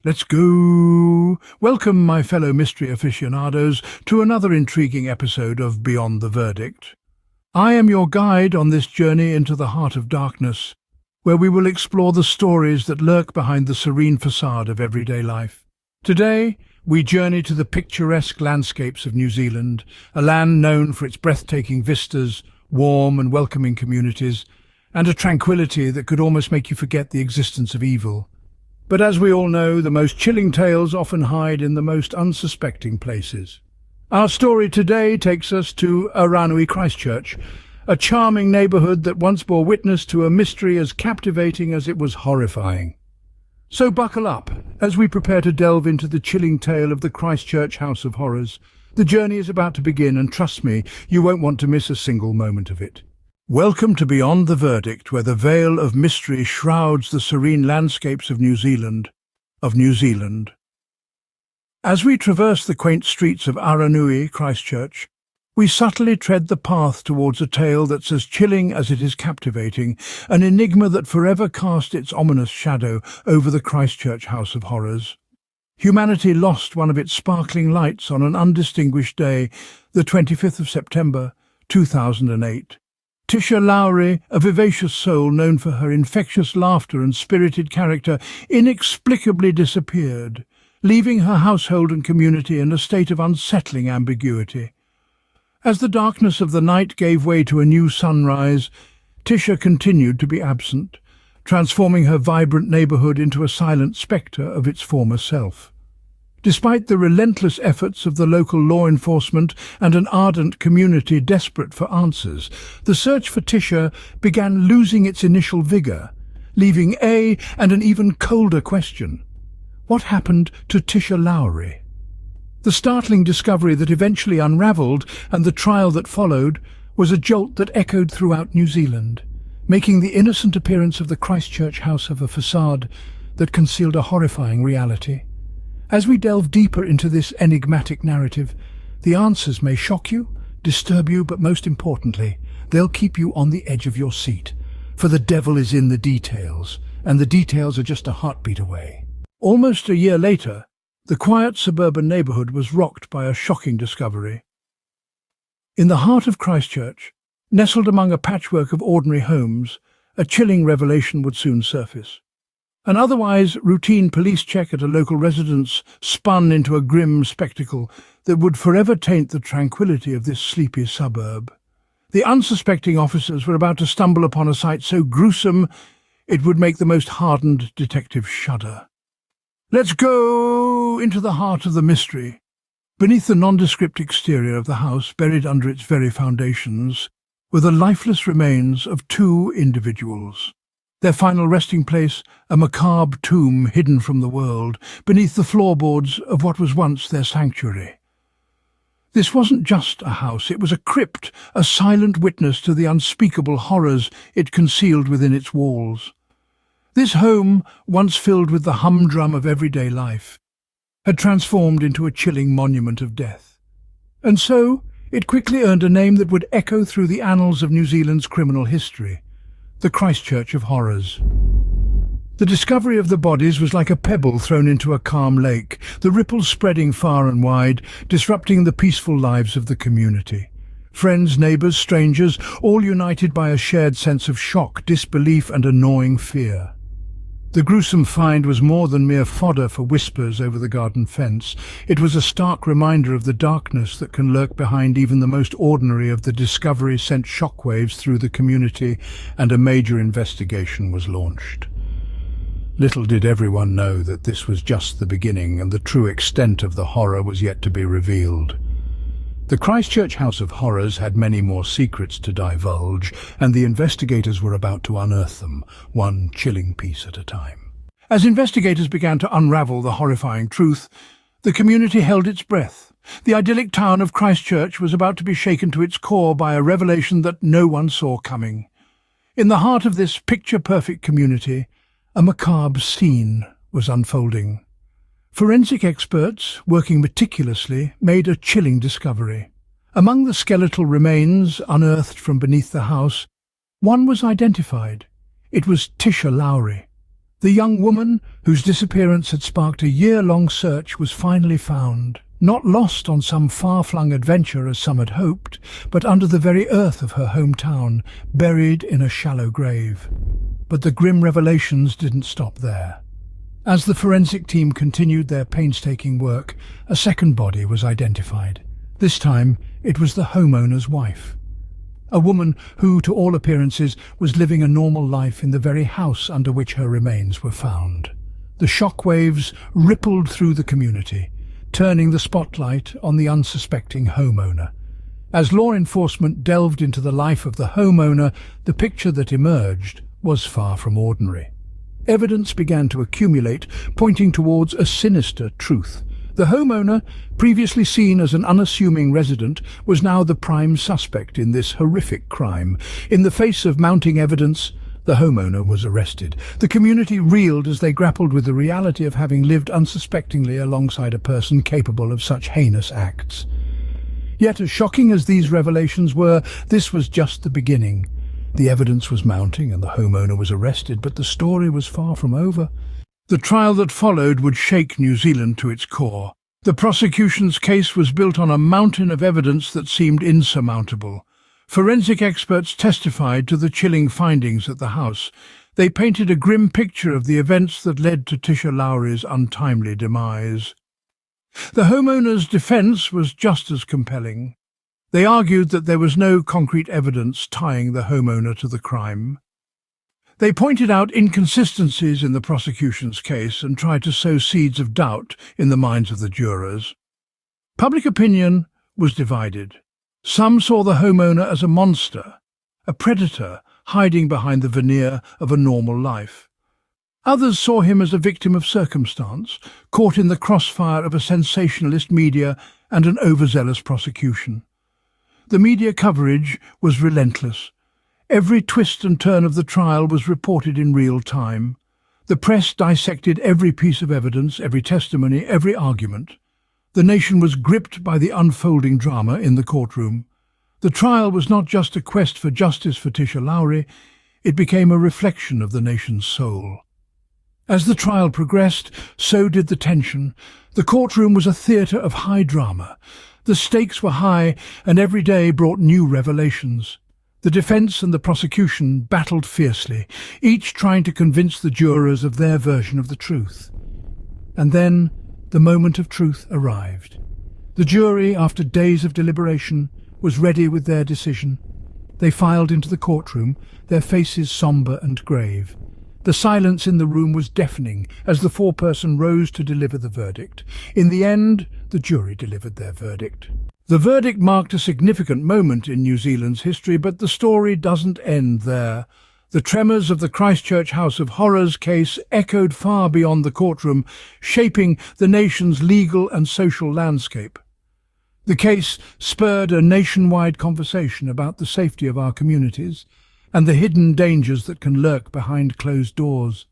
Let's go! Welcome, my fellow mystery aficionados, to another intriguing episode of Beyond the Verdict. I am your guide on this journey into the heart of darkness, where we will explore the stories that lurk behind the serene facade of everyday life. Today, we journey to the picturesque landscapes of New Zealand, a land known for its breathtaking vistas, warm and welcoming communities, and a tranquility that could almost make you forget the existence of evil. But as we all know, the most chilling tales often hide in the most unsuspecting places. Our story today takes us to Aranui, Christchurch, a charming neighbourhood that once bore witness to a mystery as captivating as it was horrifying. So buckle up as we prepare to delve into the chilling tale of the Christchurch House of Horrors. The journey is about to begin, and trust me, you won't want to miss a single moment of it. Welcome to Beyond the Verdict, where the veil of mystery shrouds the serene landscapes of New Zealand. As we traverse the quaint streets of Aranui, Christchurch, we subtly tread the path towards a tale that's as chilling as it is captivating, an enigma that forever cast its ominous shadow over the Christchurch House of Horrors. Humanity lost one of its sparkling lights on an undistinguished day, the 25th of September, 2008. Tisha Lowry, a vivacious soul known for her infectious laughter and spirited character, inexplicably disappeared, leaving her household and community in a state of unsettling ambiguity. As the darkness of the night gave way to a new sunrise, Tisha continued to be absent, transforming her vibrant neighbourhood into a silent spectre of its former self. Despite the relentless efforts of the local law enforcement and an ardent community desperate for answers, the search for Tisha began losing its initial vigour, leaving and an even colder question. What happened to Tisha Lowry? The startling discovery that eventually unravelled, and the trial that followed, was a jolt that echoed throughout New Zealand, making the innocent appearance of the Christchurch house of a facade that concealed a horrifying reality. As we delve deeper into this enigmatic narrative, the answers may shock you, disturb you, but most importantly, they'll keep you on the edge of your seat. For the devil is in the details, and the details are just a heartbeat away. Almost a year later, the quiet suburban neighbourhood was rocked by a shocking discovery. In the heart of Christchurch, nestled among a patchwork of ordinary homes, a chilling revelation would soon surface. An otherwise routine police check at a local residence spun into a grim spectacle that would forever taint the tranquility of this sleepy suburb. The unsuspecting officers were about to stumble upon a sight so gruesome it would make the most hardened detective shudder. Let's go into the heart of the mystery. Beneath the nondescript exterior of the house, buried under its very foundations, were the lifeless remains of two individuals. Their final resting place, a macabre tomb hidden from the world, beneath the floorboards of what was once their sanctuary. This wasn't just a house, it was a crypt, a silent witness to the unspeakable horrors it concealed within its walls. This home, once filled with the humdrum of everyday life, had transformed into a chilling monument of death. And so, it quickly earned a name that would echo through the annals of New Zealand's criminal history: the Christchurch of Horrors. The discovery of the bodies was like a pebble thrown into a calm lake, the ripples spreading far and wide, disrupting the peaceful lives of the community. Friends, neighbours, strangers, all united by a shared sense of shock, disbelief and a gnawing fear. The gruesome find was more than mere fodder for whispers over the garden fence. It was a stark reminder of the darkness that can lurk behind even the most ordinary of the discoveries sent shockwaves through the community, and a major investigation was launched. Little did everyone know that this was just the beginning, and the true extent of the horror was yet to be revealed. The Christchurch House of Horrors had many more secrets to divulge, and the investigators were about to unearth them, one chilling piece at a time. As investigators began to unravel the horrifying truth, the community held its breath. The idyllic town of Christchurch was about to be shaken to its core by a revelation that no one saw coming. In the heart of this picture-perfect community, a macabre scene was unfolding. Forensic experts, working meticulously, made a chilling discovery. Among the skeletal remains unearthed from beneath the house, one was identified. It was Tisha Lowry. The young woman, whose disappearance had sparked a year-long search, was finally found. Not lost on some far-flung adventure as some had hoped, but under the very earth of her hometown, buried in a shallow grave. But the grim revelations didn't stop there. As the forensic team continued their painstaking work, a second body was identified. This time, it was the homeowner's wife. A woman who, to all appearances, was living a normal life in the very house under which her remains were found. The shockwaves rippled through the community, turning the spotlight on the unsuspecting homeowner. As law enforcement delved into the life of the homeowner, the picture that emerged was far from ordinary. Evidence began to accumulate, pointing towards a sinister truth. The homeowner, previously seen as an unassuming resident, was now the prime suspect in this horrific crime. In the face of mounting evidence, the homeowner was arrested. The community reeled as they grappled with the reality of having lived unsuspectingly alongside a person capable of such heinous acts. Yet, as shocking as these revelations were, this was just the beginning. The evidence was mounting and the homeowner was arrested, but the story was far from over. The trial that followed would shake New Zealand to its core. The prosecution's case was built on a mountain of evidence that seemed insurmountable. Forensic experts testified to the chilling findings at the house. They painted a grim picture of the events that led to Tisha Lowry's untimely demise. The homeowner's defence was just as compelling. They argued that there was no concrete evidence tying the homeowner to the crime. They pointed out inconsistencies in the prosecution's case and tried to sow seeds of doubt in the minds of the jurors. Public opinion was divided. Some saw the homeowner as a monster, a predator hiding behind the veneer of a normal life. Others saw him as a victim of circumstance, caught in the crossfire of a sensationalist media and an overzealous prosecution. The media coverage was relentless. Every twist and turn of the trial was reported in real time. The press dissected every piece of evidence, every testimony, every argument. The nation was gripped by the unfolding drama in the courtroom. The trial was not just a quest for justice for Tisha Lowry, it became a reflection of the nation's soul. As the trial progressed, so did the tension. The courtroom was a theatre of high drama. The stakes were high, and every day brought new revelations. The defence and the prosecution battled fiercely, each trying to convince the jurors of their version of the truth. And then the moment of truth arrived. The jury, after days of deliberation, was ready with their decision. They filed into the courtroom, their faces sombre and grave. The silence in the room was deafening as the foreperson rose to deliver the verdict. In the end, the jury delivered their verdict. The verdict marked a significant moment in New Zealand's history, but the story doesn't end there. The tremors of the Christchurch House of Horrors case echoed far beyond the courtroom, shaping the nation's legal and social landscape. The case spurred a nationwide conversation about the safety of our communities and the hidden dangers that can lurk behind closed doors.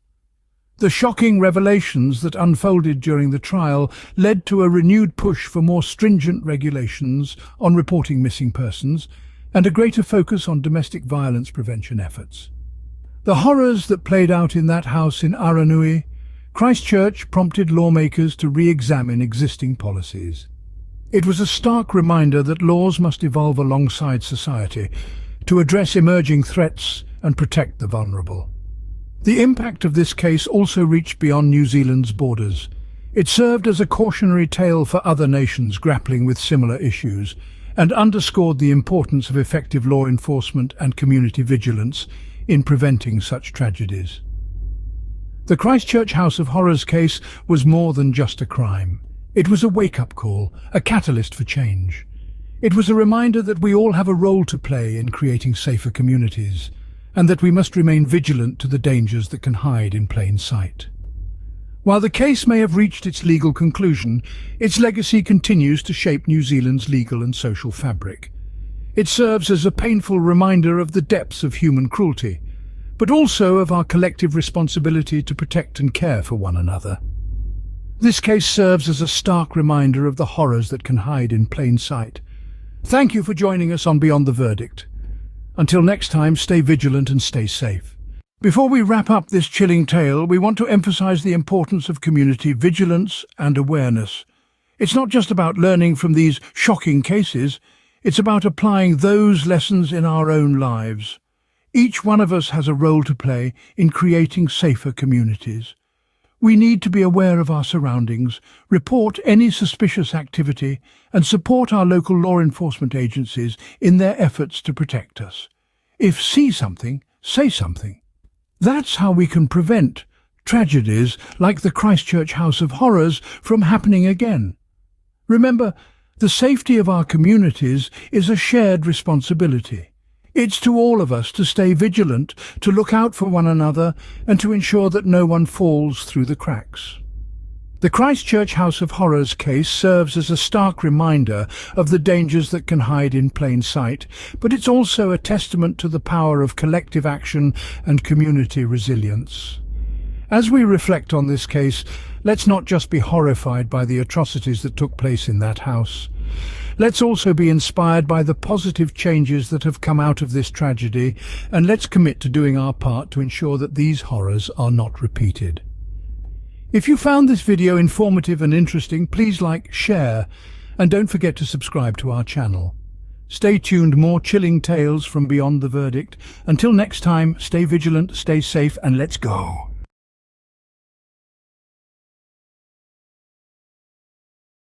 The shocking revelations that unfolded during the trial led to a renewed push for more stringent regulations on reporting missing persons and a greater focus on domestic violence prevention efforts. The horrors that played out in that house in Aranui, Christchurch prompted lawmakers to re-examine existing policies. It was a stark reminder that laws must evolve alongside society to address emerging threats and protect the vulnerable. The impact of this case also reached beyond New Zealand's borders. It served as a cautionary tale for other nations grappling with similar issues and underscored the importance of effective law enforcement and community vigilance in preventing such tragedies. The Christchurch House of Horrors case was more than just a crime. It was a wake-up call, a catalyst for change. It was a reminder that we all have a role to play in creating safer communities, and that we must remain vigilant to the dangers that can hide in plain sight. While the case may have reached its legal conclusion, its legacy continues to shape New Zealand's legal and social fabric. It serves as a painful reminder of the depths of human cruelty, but also of our collective responsibility to protect and care for one another. This case serves as a stark reminder of the horrors that can hide in plain sight. Thank you for joining us on Beyond the Verdict. Until next time, stay vigilant and stay safe. Before we wrap up this chilling tale, we want to emphasize the importance of community vigilance and awareness. It's not just about learning from these shocking cases, it's about applying those lessons in our own lives. Each one of us has a role to play in creating safer communities. We need to be aware of our surroundings, report any suspicious activity, and support our local law enforcement agencies in their efforts to protect us. If see something, say something. That's how we can prevent tragedies like the Christchurch House of Horrors from happening again. Remember, the safety of our communities is a shared responsibility. It's to all of us to stay vigilant, to look out for one another, and to ensure that no one falls through the cracks. The Christchurch House of Horrors case serves as a stark reminder of the dangers that can hide in plain sight, but it's also a testament to the power of collective action and community resilience. As we reflect on this case, let's not just be horrified by the atrocities that took place in that house. Let's also be inspired by the positive changes that have come out of this tragedy, and let's commit to doing our part to ensure that these horrors are not repeated. If you found this video informative and interesting, please like, share, and don't forget to subscribe to our channel. Stay tuned, more chilling tales from beyond the verdict. Until next time, stay vigilant, stay safe, and let's go.